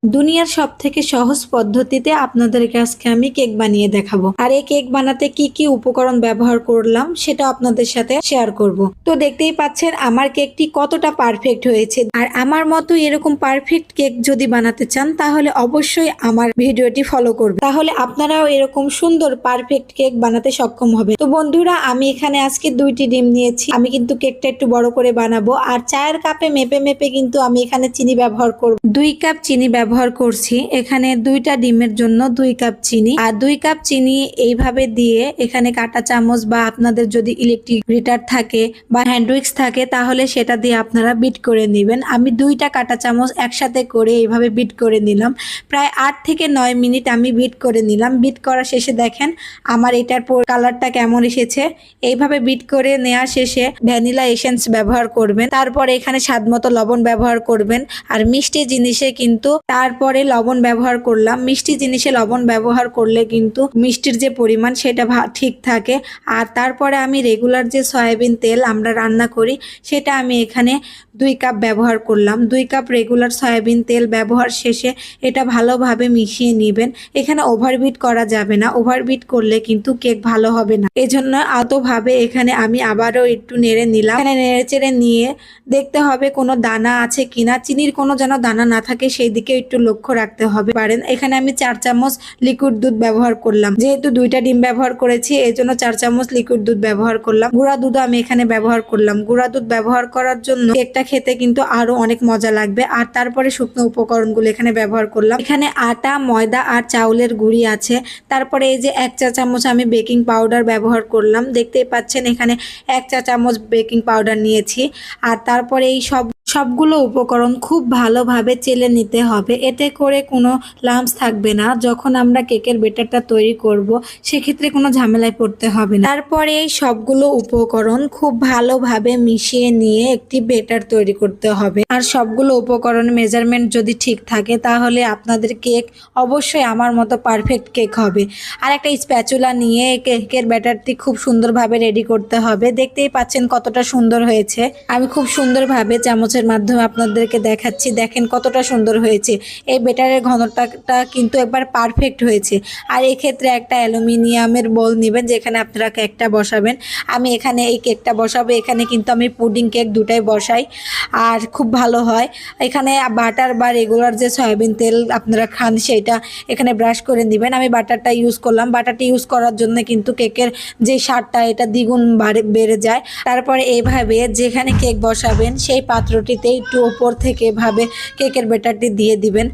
দুনিয়ার সবথেকে সহজ পদ্ধতিতে আপনাদেরকে আজকে আমি কেক বানিয়ে দেখাবো। আর এই কেক বানাতে কি কি উপকরণ ব্যবহার করলাম সেটা আপনাদের সাথে শেয়ার করব। তো দেখতেই পাচ্ছেন আমার কেকটি কতটা পারফেক্ট হয়েছে। আর আমার মতো এরকম পারফেক্ট কেক যদি বানাতে চান তাহলে অবশ্যই আমার ভিডিওটি ফলো করবেন, তাহলে আপনারাও এরকম সুন্দর পারফেক্ট কেক বানাতে সক্ষম হবে। তো বন্ধুরা, আমি এখানে আজকে 2টি ডিম নিয়েছি। আমি কিন্তু কেকটা একটু বড় করে বানাবো। আর চায়ের কাপে মেপে মেপে কিন্তু আমি এখানে চিনি ব্যবহার করব। 2 কাপ চিনি ব্যবহার করছি। এখানে 2টা ডিমের জন্য 2 কাপ চিনি। আর 2 কাপ চিনি এইভাবে দিয়ে এখানে কাঁটা চামচ বা আপনাদের যদি ইলেকট্রিক গ্রেটার থাকে বা হ্যান্ড উইক্স থাকে তাহলে সেটা দিয়ে আপনারা বিট করে নেবেন। আমি 2টা কাঁটা চামচ একসাথে করে এইভাবে বিট করে নিলাম। প্রায় 8 থেকে 9 মিনিট আমি বিট করে নিলাম। বিট করা শেষে দেখেন আমার এটার কালারটা কেমন এসেছে। এইভাবে বিট করে নেওয়া শেষে ভ্যানিলা এসেন্স ব্যবহার করবেন। তারপর এখানে স্বাদমতো লবণ ব্যবহার করবেন। আর মিষ্টি জিনিসে কিন্তু তারপরে লবণ ব্যবহার করলাম। মিষ্টি জিনিসে লবণ ব্যবহার করলে কিন্তু মিষ্টির যে পরিমাণ সেটা ঠিক থাকে। আর তারপরে আমি রেগুলার যে সয়াবিন তেল আমরা রান্না করি সেটা আমি এখানে 2 কাপ ব্যবহার করলাম। 2 কাপ রেগুলার সয়াবিন তেল ব্যবহার শেষে এটা ভালোভাবে মিশিয়ে নেবেন। এখানে ওভারবিট করা যাবে না, ওভারবিট করলে কিন্তু কেক ভালো হবে না। এজন্য আলতোভাবে এখানে আমি আবারও একটু নেড়ে নিলাম। এখানে নেড়ে চেড়ে নিয়ে দেখতে হবে কোনো দানা আছে কিনা, চিনির কোনো যেন দানা না থাকে সেই দিকে একটু লক্ষ্য রাখতে হবে। পারেন এখানে আমি 4 চামচ লিকুইড দুধ ব্যবহার করলাম। যেহেতু 2টা ডিম ব্যবহার করেছি এই জন্য 4 চামচ লিকুইড দুধ ব্যবহার করলাম। গুঁড়া দুধ আমি এখানে ব্যবহার করলাম। গুঁড়া দুধ ব্যবহার করার জন্য কেকটা খেতে কিন্তু আরো অনেক মজা লাগবে। আর তারপরে শুকনো উপকরণগুলো এখানে ব্যবহার করলাম। এখানে আটা, ময়দা আর চাউলের গুঁড়ি আছে। তারপরে এই যে 1 চা চামচ আমি বেকিং পাউডার ব্যবহার করলাম। দেখতেই পাচ্ছেন এখানে 1 চা চামচ বেকিং পাউডার নিয়েছি। আর তারপরে এই সবগুলো উপকরণ খুব ভালোভাবে চেলে নিতে হবে, এতে করে কোনো লাম্পস থাকবে না। যখন আমরা কেকের ব্যাটারটা তৈরি করব সেক্ষেত্রে কোনো ঝামেলায় পড়তে হবে না। তারপরে এই সবগুলো উপকরণ খুব ভালোভাবে মিশিয়ে নিয়ে একটি ব্যাটার তৈরি করতে হবে। আর সবগুলো উপকরণ মেজারমেন্ট যদি ঠিক থাকে তাহলে আপনাদের কেক অবশ্যই আমার মতো পারফেক্ট কেক হবে। আর একটা স্প্যাচুলা নিয়ে কেকের ব্যাটারটি খুব সুন্দরভাবে রেডি করতে হবে। দেখতেই পাচ্ছেন কতটা সুন্দর হয়েছে। আমি খুব সুন্দরভাবে চামচের মাধ্যমে আপনাদেরকে দেখাচ্ছি। দেখেন কতটা সুন্দর হয়েছে। এই ব্যাটারের ঘনত্বটা কিন্তু একবার পারফেক্ট হয়েছে। আর এই ক্ষেত্রে একটা অ্যালুমিনিয়ামের বোল নেবেন যেখানে আপনারা কেকটা বসাবেন। আমি এখানে এই কেকটা বসাবো। এখানে কিন্তু আমি পুডিং কেক দুটাই বসাই আর খুব ভালো হয়। এখানে বাটার বা রেগুলার যে সয়াবিন তেল আপনারা খান সেটা এখানে ব্রাশ করে নেবেন। আমি বাটারটা ইউজ করলাম। বাটারটা ইউজ করার জন্য কিন্তু কেকের যে স্বাদটা এটা দ্বিগুণ বেড়ে যায়। তারপরে এইভাবে যেখানে কেক বসাবেন সেই পাত্রটিতে একটু ওপর থেকে এভাবে কেকের ব্যাটারটি দিয়ে দিবেন।